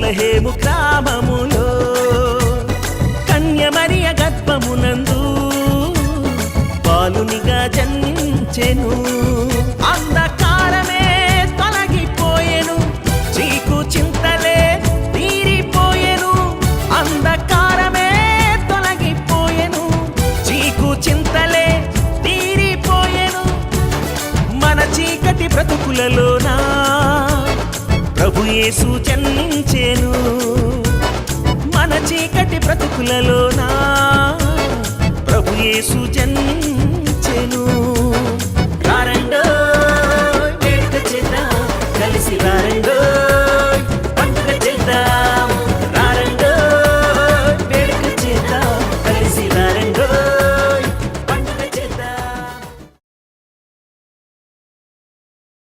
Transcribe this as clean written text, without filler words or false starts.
బెత్లెహేము గ్రామములో కన్యమరియ గర్భమునందు బాలునిగా జన్మించెను. అంధకారమే తొలగిపోయెను, చీకు చింతలే తీరిపోయెను. అంధకారమే తొలగిపోయెను, చీకు చింతలే తీరిపోయెను. మన చీకటి బ్రతుకులలోనా ప్రభు యేసు జన్మించెను. మన చీకటి బ్రతుకులలోనా ప్రభు యేసు జన్మించెను.